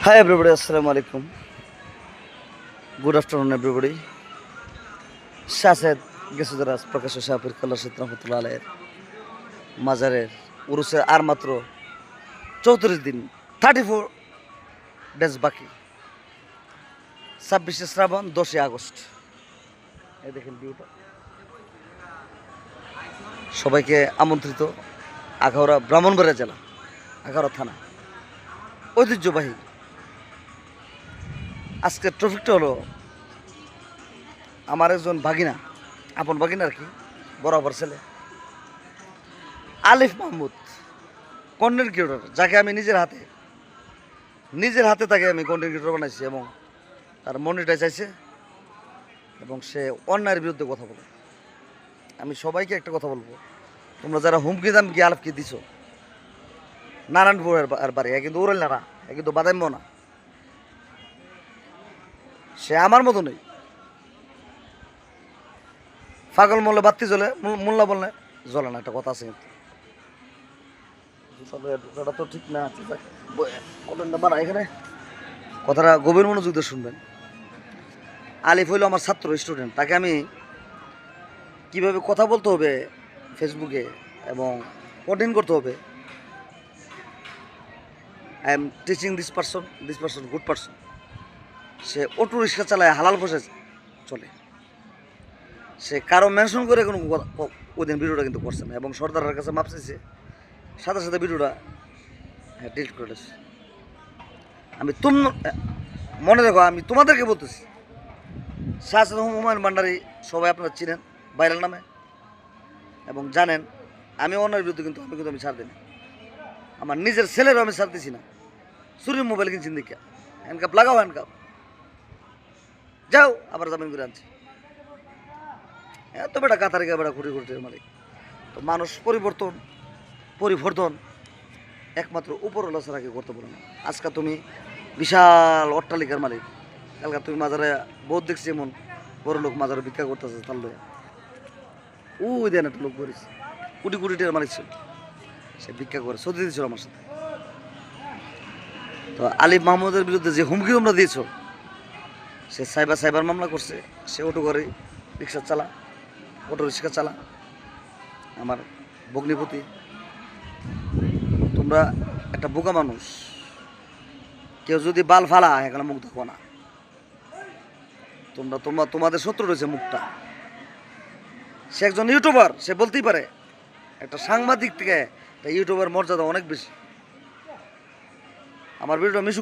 Hi everybody, Assalamu alaikum. Good afternoon everybody. Shahed Gesudaraz প্রকাশ্য শাহপুর কল্লাশিত রহমতুল্লাহ আলাইয়ের মাজারের উরুসের আর মাত্র 34 দিন 34 ডেজ বাকি। 26শে শ্রাবণ 10ই আগস্ট। এই দেখেন ভিউটা। সবাইকে আমন্ত্রিত আখাউড়া ব্রাহ্মণবাড়িয়া জেলা আখাউড়া থানা ঐতিহ্যবাহী আজকের টপিকটা হলো আমার একজন ভাগিনা, আপন ভাগিনা আর কি, বরাবর ছেলে আলিফ মাহমুদ, কন্টেন্ট ক্রিয়েটর, যাকে আমি নিজের হাতে তাকে আমি কন্টেন্ট ক্রিয়েটর বানাইছি এবং তার মনিটাইজ চাইছে এবং সে অন্যায়ের বিরুদ্ধে কথা বলে। আমি সবাইকে একটা কথা বলবো, তোমরা যারা হুমকি দামকি আলিফকে দিছো, নারায়ণপুরের আর বাড়ি, কিন্তু উড়াল না, কিন্তু বাদাম্য না, সে আমার মতো নেই। পাগল মূল্য বাত্তি জ্বলে, মোল্লা বললে জ্বলে না, একটা কথা আছে। কিন্তু তো ঠিক না, এখানে কথাটা গভীর মনোযোগ দিয়ে শুনবেন। আলিফ হইল আমার ছাত্র, স্টুডেন্ট। তাকে আমি কিভাবে কথা বলতে হবে ফেসবুকে এবং কন্টেন্ট করতে হবে, I am teaching this person good person. Say auto rickshaw চালায়, হালাল বসে চলে, সে কারো মেনশন করে কোনো ওই দিন ভিডিওটা কিন্তু করছে না এবং সর্দারের কাছে মাপ চাইছে, সাথে সাথে ভিডিওটা ডিলিট করে দিয়েছে। আমি মনে রেখো, আমি তোমাদেরকে বলতেছি, শাহজাদ হুমায়ুন ভান্ডারী সবাই আপনারা চিনেন ভাইরাল নামে এবং জানেন আমি অন্যের বিরুদ্ধে কিন্তু আমি ছাড় দিই না। আমার নিজের ছেলেরও আমি ছাড় দিছি না। চুরির মোবাইল কিনছেন দেখে হ্যান্ডকাপ লাগাও, হ্যান্ডকাপ যাও, আবার জামিন করে আনছি। এত বেটা কাতারিকা বেটা ঘুরে ঘুরতে মালিক। তো মানুষ পরিবর্তন একমাত্র উপরওয়ালা ছাড়া কেউ করতে পারে না। আজকে তুমি বিশাল অট্টালিকার মালিক, কালকে তুমি মাজারে বহুত দেখছি এমন বড় লোক মাজারে ভিক্ষা করতেছে তার লয়ে। ওই দেন একটা লোক করেছে, কোটি কোটি টাকার মালিক ছিল, সে ভিক্ষা করে সত্যি দিয়েছিল আমার সাথে। তো আলিফ মাহমুদের বিরুদ্ধে যে হুমকি তোমরা দিয়েছ, সে সাইবার মামলা করছে। সে অটো করে রিক্সা চালা, অটো রিক্সা চালা, আমার ভগ্নিপতি। তোমরা একটা বোকা মানুষ, কেউ যদি বাল ফালা এখানে মুখ দেখো না। তোমাদের শত্রু রয়েছে মুখটা। সে একজন ইউটিউবার, সে বলতেই পারে। একটা সাংবাদিক থেকে একটা ইউটিউবার মর্যাদা অনেক বেশি। আমার ভিডিওটা মিশু